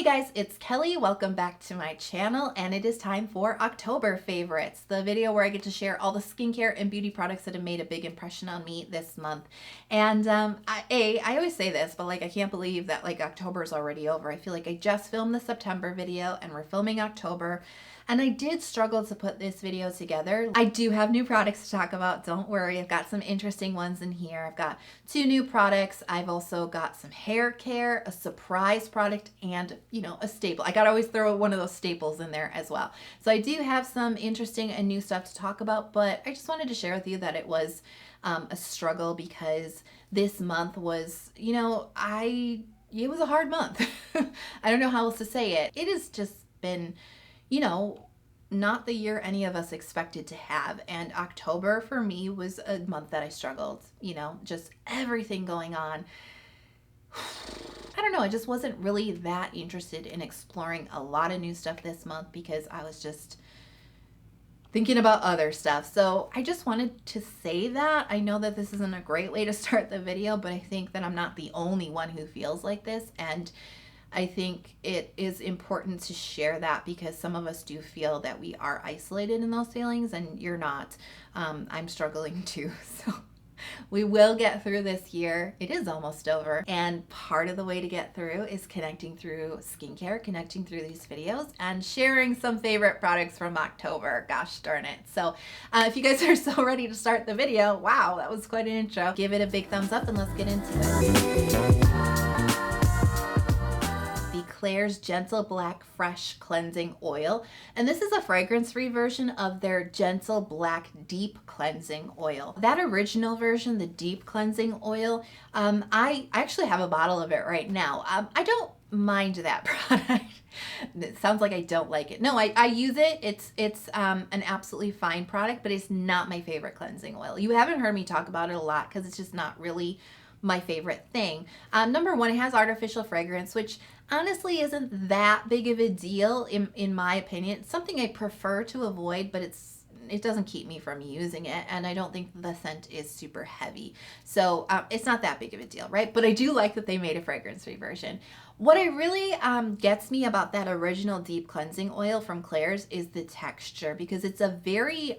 guys, it's Kelly. Welcome back to my channel, and it is time for October favorites, the video where I get to share all the skincare and beauty products that have made a big impression on me this month. And I always say this, but like I can't believe that like October is already over. I feel like I just filmed the September video and we're filming October. And I did struggle to put this video together. I do have new products to talk about, don't worry. I've got some interesting ones in here. I've got 2 new products. I've also got some hair care, a surprise product, and a staple. I gotta always throw one of those staples in there as well. So I do have some interesting and new stuff to talk about, but I just wanted to share with you that it was a struggle because this month was, it was a hard month. I don't know how else to say it. It has just been not the year any of us expected to have. And October for me was a month that I struggled, just everything going on. I don't know, I just wasn't really that interested in exploring a lot of new stuff this month because I was just thinking about other stuff. So I just wanted to say that. I know that this isn't a great way to start the video, but I think that I'm not the only one who feels like this. And I think it is important to share that because some of us do feel that we are isolated in those feelings and you're not. I'm struggling too. So we will get through this year. It is almost over. And part of the way to get through is connecting through skincare, connecting through these videos, and sharing some favorite products from October. Gosh darn it. So if you guys are so ready to start the video, wow, that was quite an intro. Give it a big thumbs up and let's get into it. Klairs Gentle Black Fresh Cleansing Oil, and this is a fragrance-free version of their Gentle Black Deep Cleansing Oil. That original version, the Deep Cleansing Oil, I actually have a bottle of it right now. I don't mind that product. It sounds like I don't like it. No, I use it. It's an absolutely fine product, but it's not my favorite cleansing oil. You haven't heard me talk about it a lot because it's just not really my favorite thing. Number one, it has artificial fragrance, which honestly isn't that big of a deal in my opinion. It's something I prefer to avoid, but it doesn't keep me from using it, and I don't think the scent is super heavy. So it's not that big of a deal, right? But I do like that they made a fragrance-free version. What I really gets me about that original deep cleansing oil from Klairs is the texture, because it's a very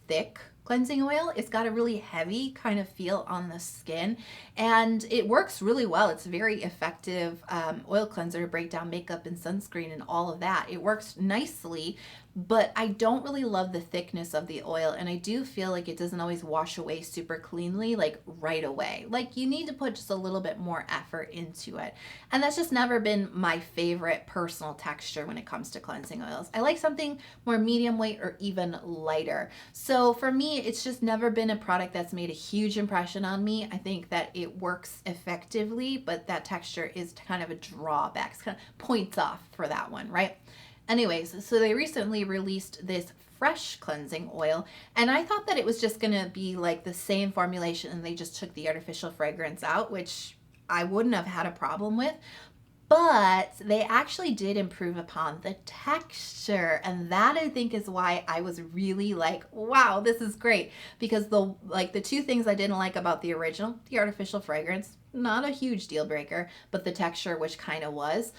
thick cleansing oil. It's got a really heavy kind of feel on the skin, and it works really well. It's a very effective oil cleanser to break down makeup and sunscreen and all of that. It works nicely, but I don't really love the thickness of the oil, and I do feel like it doesn't always wash away super cleanly, like right away. Like you need to put just a little bit more effort into it, and that's just never been my favorite personal texture when it comes to cleansing oils. I like something more medium weight or even lighter. So for me, it's just never been a product that's made a huge impression on me. I think that it works effectively, but that texture is kind of a drawback. It's kind of points off for that one, right? Anyways, so they recently released this fresh cleansing oil, and I thought that it was just gonna be like the same formulation and they just took the artificial fragrance out, which I wouldn't have had a problem with. But they actually did improve upon the texture, and that I think is why I was really like, wow, this is great. Because the 2 things I didn't like about the original, the artificial fragrance, not a huge deal breaker, but the texture, which kind of was,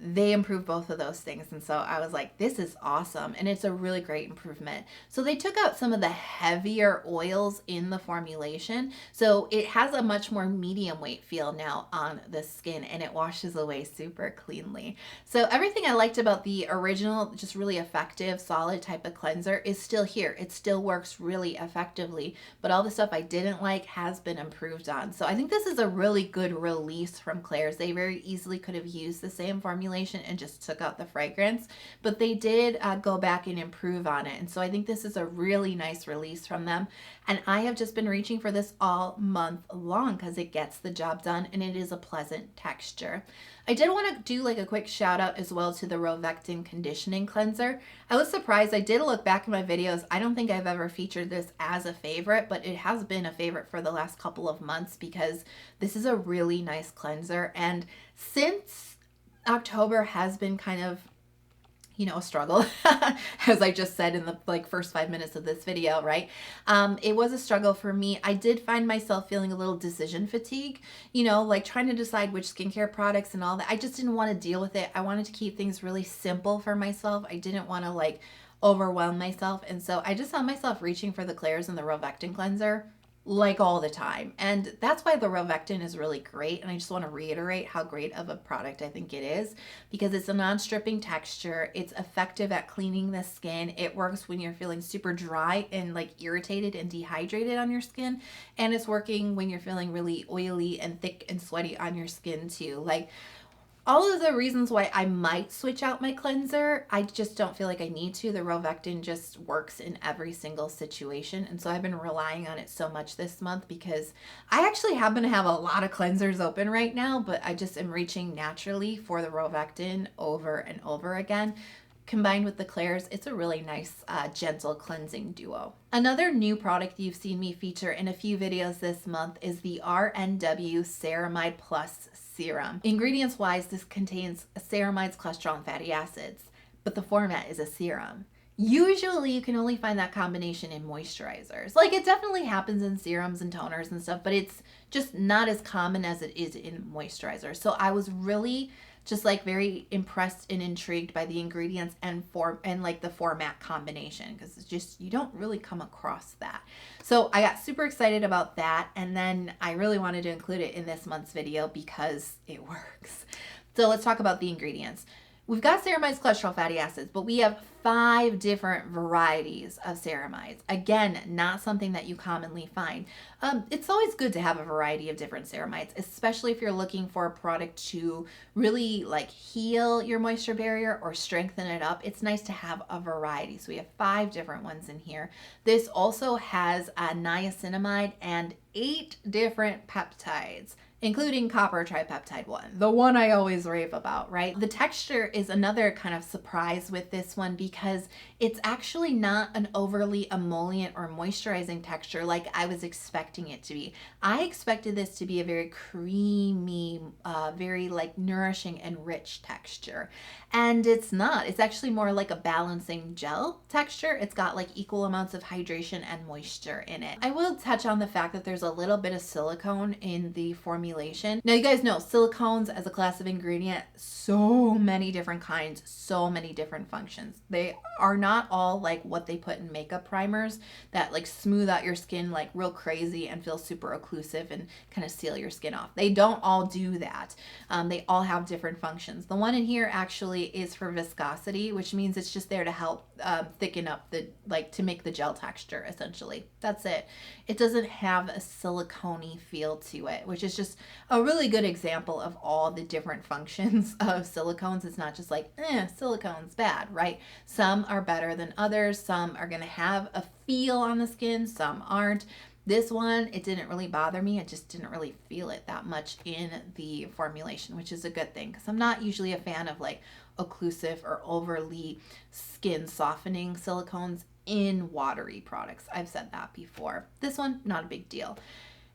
they improved both of those things. And so I was like, this is awesome. And it's a really great improvement. So they took out some of the heavier oils in the formulation. So it has a much more medium weight feel now on the skin, and it washes away super cleanly. So everything I liked about the original, just really effective, solid type of cleanser is still here. It still works really effectively, but all the stuff I didn't like has been improved on. So I think this is a really good release from Klairs. They very easily could have used the same formulation and just took out the fragrance, but they did go back and improve on it. And so I think this is a really nice release from them, and I have just been reaching for this all month long because it gets the job done and it is a pleasant texture. I did want to do like a quick shout out as well to the Rovectin conditioning cleanser. I was surprised. I did look back in my videos. I don't think I've ever featured this as a favorite, but it has been a favorite for the last couple of months because this is a really nice cleanser. And since October has been kind of, a struggle, as I just said in the first 5 minutes of this video, right? It was a struggle for me. I did find myself feeling a little decision fatigue, like trying to decide which skincare products and all that. I just didn't want to deal with it. I wanted to keep things really simple for myself. I didn't want to overwhelm myself. And so I just found myself reaching for the Klairs and the Rovectin cleanser all the time. And that's why the Rovectin is really great. And I just want to reiterate how great of a product I think it is, because it's a non-stripping texture. It's effective at cleaning the skin. It works when you're feeling super dry and irritated and dehydrated on your skin. And it's working when you're feeling really oily and thick and sweaty on your skin too. All of the reasons why I might switch out my cleanser, I just don't feel like I need to. The Rovectin just works in every single situation. And so I've been relying on it so much this month because I actually happen to have a lot of cleansers open right now, but I just am reaching naturally for the Rovectin over and over again. Combined with the Klairs, it's a really nice, gentle cleansing duo. Another new product you've seen me feature in a few videos this month is the RNW Ceramide Plus Serum. Ingredients wise, this contains ceramides, cholesterol, and fatty acids, but the format is a serum. Usually you can only find that combination in moisturizers. It definitely happens in serums and toners and stuff, but it's just not as common as it is in moisturizers. So I was really just very impressed and intrigued by the ingredients and the format combination, because it's just, you don't really come across that. So I got super excited about that, and then I really wanted to include it in this month's video because it works. So let's talk about the ingredients. We've got ceramides, cholesterol, fatty acids, but we have 5 different varieties of ceramides. Again, not something that you commonly find. It's always good to have a variety of different ceramides, especially if you're looking for a product to really heal your moisture barrier or strengthen it up. It's nice to have a variety. So we have 5 different ones in here. This also has a niacinamide and 8 different peptides, including copper tripeptide 1, the one I always rave about, right? The texture is another kind of surprise with this one because it's actually not an overly emollient or moisturizing texture like I was expecting it to be. I expected this to be a very creamy, very nourishing and rich texture. And it's not. It's actually more like a balancing gel texture. It's got equal amounts of hydration and moisture in it. I will touch on the fact that there's a little bit of silicone in the formulation. Now you guys know silicones as a class of ingredient, so many different kinds, so many different functions. They are not all like what they put in makeup primers that smooth out your skin real crazy and feel super occlusive and kind of seal your skin off. They don't all do that. They all have different functions. The one in here actually is for viscosity, which means it's just there to help thicken up the to make the gel texture essentially. That's it. It doesn't have a silicone-y feel to it, which is just a really good example of all the different functions of silicones. It's not just silicone's bad, right? Some are better than others. Some are going to have a feel on the skin, some aren't. This one, it didn't really bother me. I just didn't really feel it that much in the formulation, which is a good thing because I'm not usually a fan of occlusive or overly skin softening silicones in watery products. I've said that before. This one, not a big deal.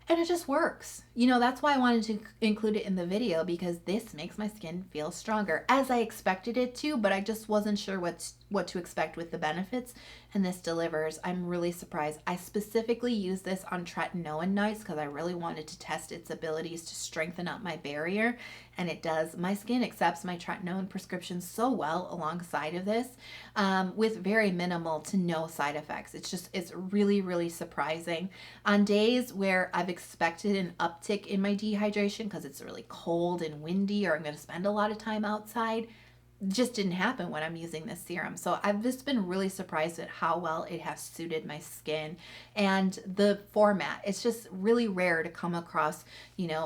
And it just works. That's why I wanted to include it in the video, because this makes my skin feel stronger, as I expected it to, but I just wasn't sure what to expect with the benefits, and this delivers. I'm really surprised. I specifically used this on tretinoin nights because I really wanted to test its abilities to strengthen up my barrier, and it does. My skin accepts my tretinoin prescription so well alongside of this, with very minimal to no side effects. It's really, really surprising. On days where I've expected an uptick in my dehydration because it's really cold and windy, or I'm going to spend a lot of time outside, just didn't happen when I'm using this serum. So I've just been really surprised at how well it has suited my skin and the format. It's just really rare to come across,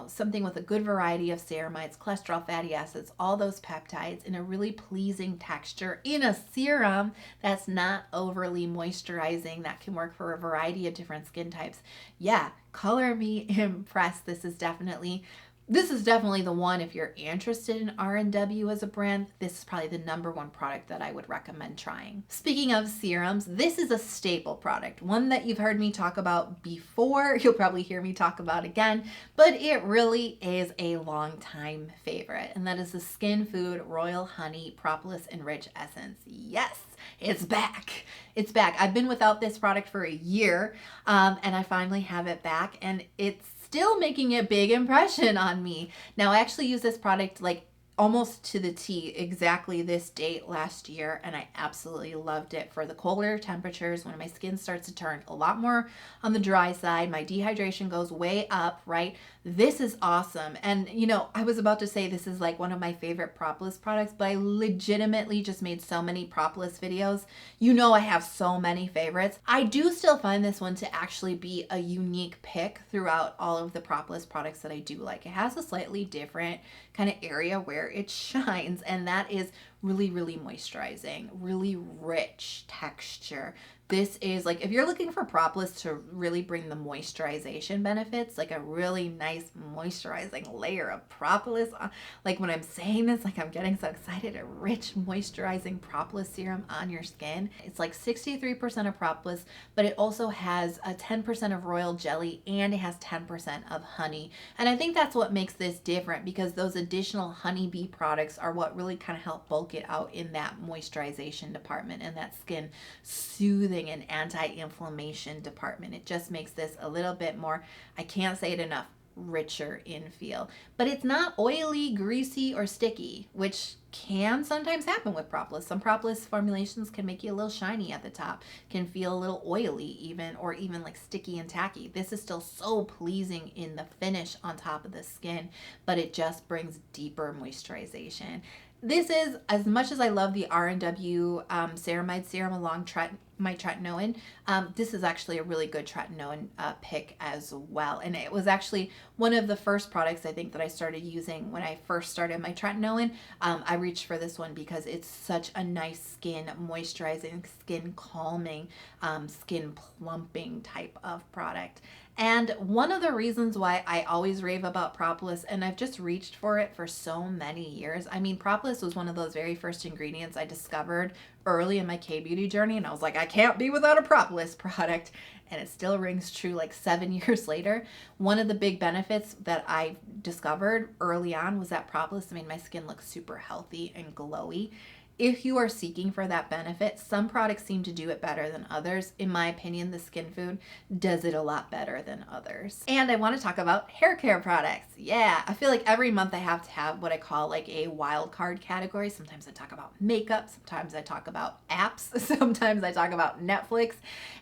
something with a good variety of ceramides, cholesterol, fatty acids, all those peptides in a really pleasing texture in a serum that's not overly moisturizing, that can work for a variety of different skin types. Yeah, color me impressed. This is definitely This is definitely the one if you're interested in RNW as a brand. This is probably the #1 product that I would recommend trying. Speaking of serums, this is a staple product, one that you've heard me talk about before. You'll probably hear me talk about again, but it really is a long time favorite, and that is the Skinfood Royal Honey Propolis Enriched Essence. Yes, it's back. It's back. I've been without this product for a year, and I finally have it back, and it's still making a big impression on me. Now, I actually use this product like almost to the T, exactly this date last year, and I absolutely loved it for the colder temperatures when my skin starts to turn a lot more on the dry side. My dehydration goes way up, right? This is awesome. And you know, I was about to say this is like one of my favorite Propolis products, but I legitimately just made so many Propolis videos. You know, I have so many favorites. I do still find this one to actually be a unique pick throughout all of the Propolis products that I do like. It has a slightly different kind of area where it shines, and that is really, really moisturizing, really rich texture. This is like, if you're looking for Propolis to really bring the moisturization benefits, like a really nice moisturizing layer of Propolis, like when I'm saying this, like I'm getting so excited, a rich moisturizing Propolis serum on your skin. It's like 63% of Propolis, but it also has a 10% of royal jelly and it has 10% of honey. And I think that's what makes this different, because those additional honeybee products are what really kind of help bulk it out in that moisturization department and that skin soothing and anti-inflammation department. It just makes this a little bit more, I can't say it enough, richer in feel. But it's not oily, greasy, or sticky, which can sometimes happen with Propolis. Some Propolis formulations can make you a little shiny at the top, can feel a little oily even, or even like sticky and tacky. This is still so pleasing in the finish on top of the skin, but it just brings deeper moisturization. This is, as much as I love the RNW Ceramide serum along my tretinoin, this is actually a really good tretinoin pick as well. And it was actually one of the first products I think that I started using when I first started my tretinoin. I reached for this one because it's such a nice skin moisturizing, skin calming, skin plumping type of product. And one of the reasons why I always rave about Propolis, and I've just reached for it for so many years. I mean, Propolis was one of those very first ingredients I discovered early in my K-beauty journey, and I was like, I can't be without a Propolis product. And it still rings true like 7 years later. One of the big benefits that I discovered early on was that Propolis made my skin look super healthy and glowy. If you are seeking for that benefit, some products seem to do it better than others. In my opinion, the Skinfood does it a lot better than others. And I want to talk about hair care products. Yeah, I feel like every month I have to have what I call like a wild card category. Sometimes I talk about makeup, sometimes I talk about apps, sometimes I talk about Netflix,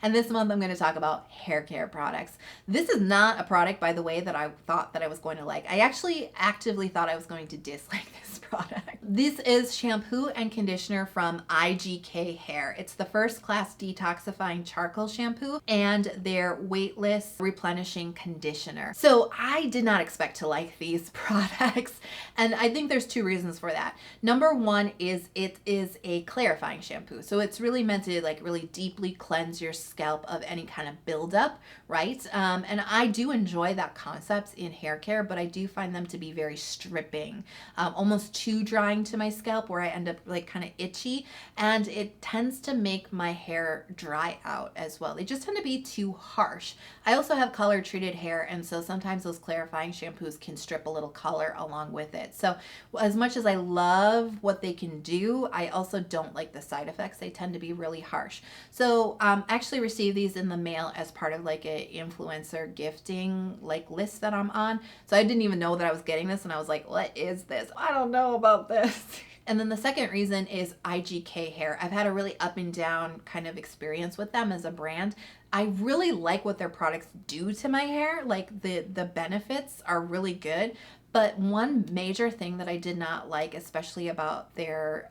and this month I'm going to talk about hair care products. This is not a product, by the way, that I thought that I was going to like. I actually actively thought I was going to dislike this product. This is shampoo and conditioner from IGK Hair. It's the first class detoxifying charcoal shampoo and their weightless replenishing conditioner. So I did not expect to like these products, and I think there's 2 reasons for that. Number 1 is it is a clarifying shampoo. So it's really meant to like really deeply cleanse your scalp of any kind of buildup, right? And I do enjoy that concept in hair care, but I do find them to be very stripping, almost too drying to my scalp, where I end up like kind of itchy, and it tends to make my hair dry out as well. They just tend to be too harsh. I also have color treated hair, and so sometimes those clarifying shampoos can strip a little color along with it. So as much as I love what they can do, I also don't like the side effects. They tend to be really harsh. So I actually received these in the mail as part of like a influencer gifting like list that I'm on. So I didn't even know that I was getting this, and I was like, what is this? I don't know about this. And then the second reason is IGK Hair. I've had a really up and down kind of experience with them as a brand. I really like what their products do to my hair. Like the benefits are really good. But one major thing that I did not like, especially about their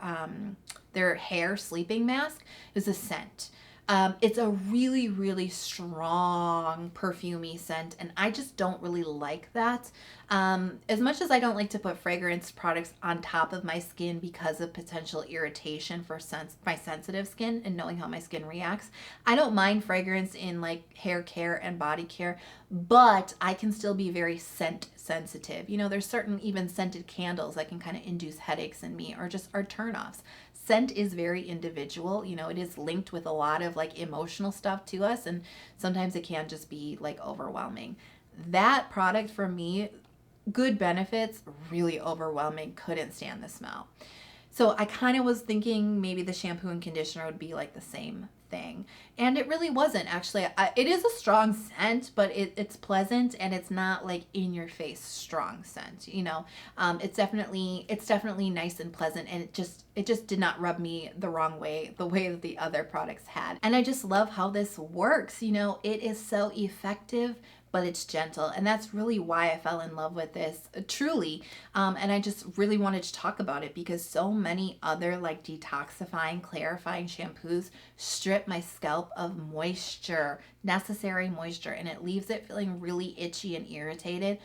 hair sleeping mask, is the scent. It's a really, really strong perfumey scent, and I just don't really like that. As much as I don't like to put fragrance products on top of my skin because of potential irritation for my sensitive skin and knowing how my skin reacts, I don't mind fragrance in like hair care and body care, but I can still be very scent sensitive. You know, there's certain even scented candles that can kind of induce headaches in me or just are turnoffs. Scent is very individual. You know, it is linked with a lot of like emotional stuff to us, and sometimes it can just be like overwhelming. That product for me, good benefits, really overwhelming, couldn't stand the smell. So I kind of was thinking maybe the shampoo and conditioner would be like the same thing. And it really wasn't actually. It is a strong scent, but it's pleasant and it's not like in your face strong scent, you know. It's definitely nice and pleasant, and it just did not rub me the wrong way, the way that the other products had. And I just love how this works. You know, it is so effective, but it's gentle, and that's really why I fell in love with this, truly. And I just really wanted to talk about it because so many other like detoxifying, clarifying shampoos strip my scalp of moisture, necessary moisture, and it leaves it feeling really itchy and irritated,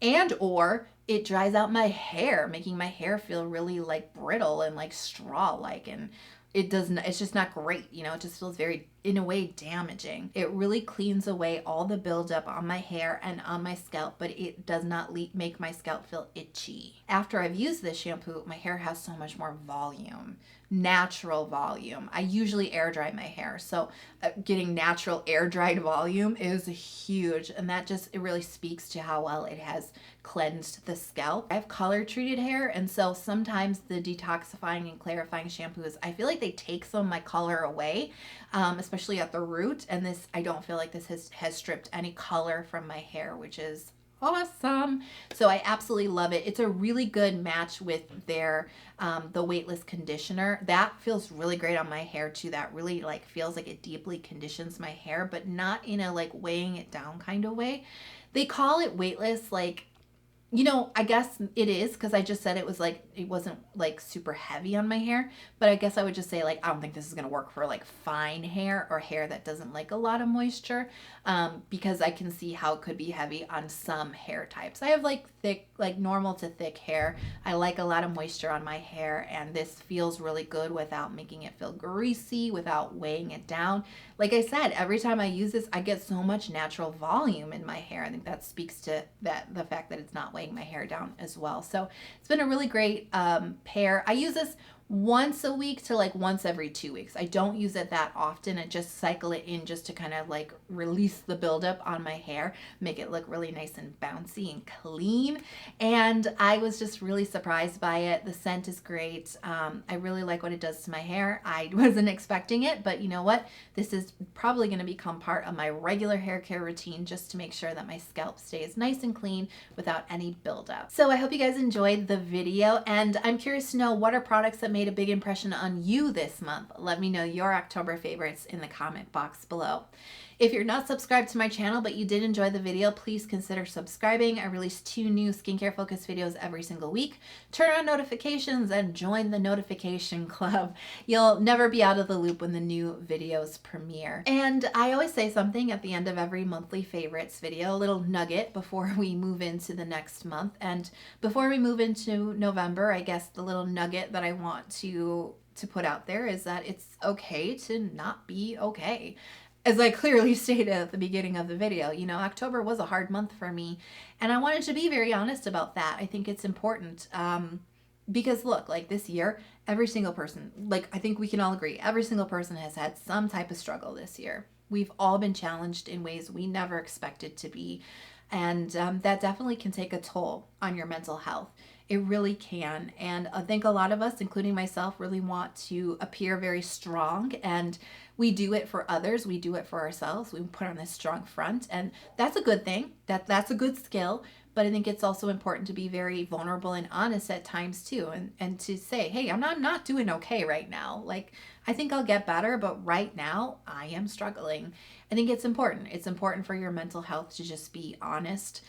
and or it dries out my hair, making my hair feel really like brittle and like straw-like, and it's just not great. You know, it just feels very, in a way, damaging. It really cleans away all the buildup on my hair and on my scalp, but it does not make my scalp feel itchy. After I've used this shampoo, my hair has so much more volume, natural volume. I usually air dry my hair, so getting natural air dried volume is huge, and that just, it really speaks to how well it has cleansed the scalp. I have color treated hair, and so sometimes the detoxifying and clarifying shampoos, I feel like they take some of my color away, especially at the root, and this, I don't feel like this has stripped any color from my hair, which is awesome. So I absolutely love it. It's a really good match with their the Weightless conditioner. That feels really great on my hair too. That really like feels like it deeply conditions my hair, but not in a like weighing it down kind of way. They call it Weightless, like, you know, I guess it is because I just said it was like, it wasn't like super heavy on my hair, but I guess I would just say like, I don't think this is going to work for like fine hair or hair that doesn't like a lot of moisture, because I can see how it could be heavy on some hair types. I have like thick, like normal to thick hair. I like a lot of moisture on my hair, and this feels really good without making it feel greasy, without weighing it down. Like I said, every time I use this, I get so much natural volume in my hair. I think that speaks to the fact that it's not weighing my hair down as well. So it's been a really great pair. I use this once a week to like once every 2 weeks. I don't use it that often. I just cycle it in just to kind of like release the buildup on my hair, make it look really nice and bouncy and clean. And I was just really surprised by it. The scent is great. I really like what it does to my hair. I wasn't expecting it, but you know what? This is probably going to become part of my regular hair care routine just to make sure that my scalp stays nice and clean without any buildup. So I hope you guys enjoyed the video, and I'm curious to know, what are products that made a big impression on you this month? Let me know your October favorites in the comment box below. If you're not subscribed to my channel but you did enjoy the video, please consider subscribing. I release 2 new skincare focused videos every single week. Turn on notifications and join the notification club. You'll never be out of the loop when the new videos premiere. And I always say something at the end of every monthly favorites video, a little nugget before we move into the next month. And before we move into November, I guess the little nugget that I want to put out there is that it's okay to not be okay. As I clearly stated at the beginning of the video, you know, October was a hard month for me, and I wanted to be very honest about that. I think it's important, because look, like this year, every single person, like I think we can all agree, every single person has had some type of struggle this year. We've all been challenged in ways we never expected to be, and that definitely can take a toll on your mental health. It really can. And I think a lot of us, including myself, really want to appear very strong, and we do it for others. We do it for ourselves. We put on this strong front, and that's a good thing. That's a good skill. But I think it's also important to be very vulnerable and honest at times too, and to say, hey, I'm not doing okay right now. Like, I think I'll get better, but right now I am struggling. I think it's important. It's important for your mental health to just be honest.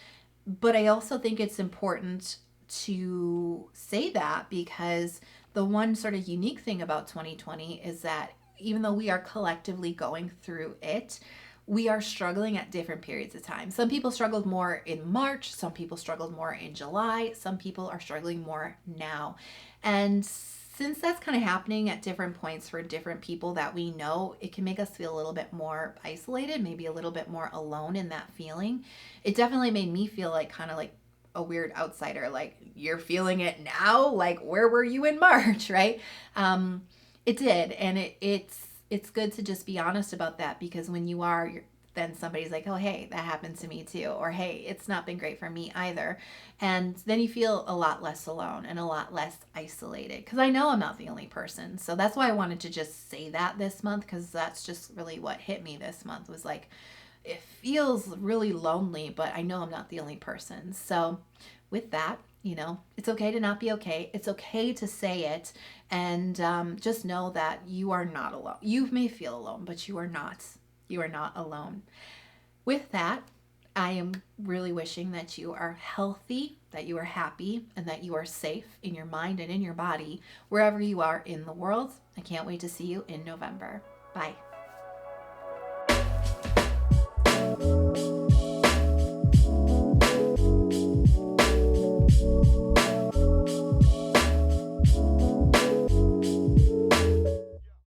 But I also think it's important to say that, because the one sort of unique thing about 2020 is that even though we are collectively going through it, we are struggling at different periods of time. Some people struggled more in March, some people struggled more in July, some people are struggling more now. And since that's kind of happening at different points for different people that we know, it can make us feel a little bit more isolated, maybe a little bit more alone in that feeling. It definitely made me feel like kind of like a weird outsider, like, you're feeling it now? Like, where were you in March, right? It did, and it's good to just be honest about that, because when you are, then somebody's like, oh, hey, that happened to me too. Or, hey, it's not been great for me either. And then you feel a lot less alone and a lot less isolated, because I know I'm not the only person. So that's why I wanted to just say that this month, because that's just really what hit me this month, was like, it feels really lonely, but I know I'm not the only person. So with that, you know, it's okay to not be okay. It's okay to say it. And just know that you are not alone. You may feel alone, but you are not. You are not alone. With that, I am really wishing that you are healthy, that you are happy, and that you are safe in your mind and in your body, wherever you are in the world. I can't wait to see you in November. Bye.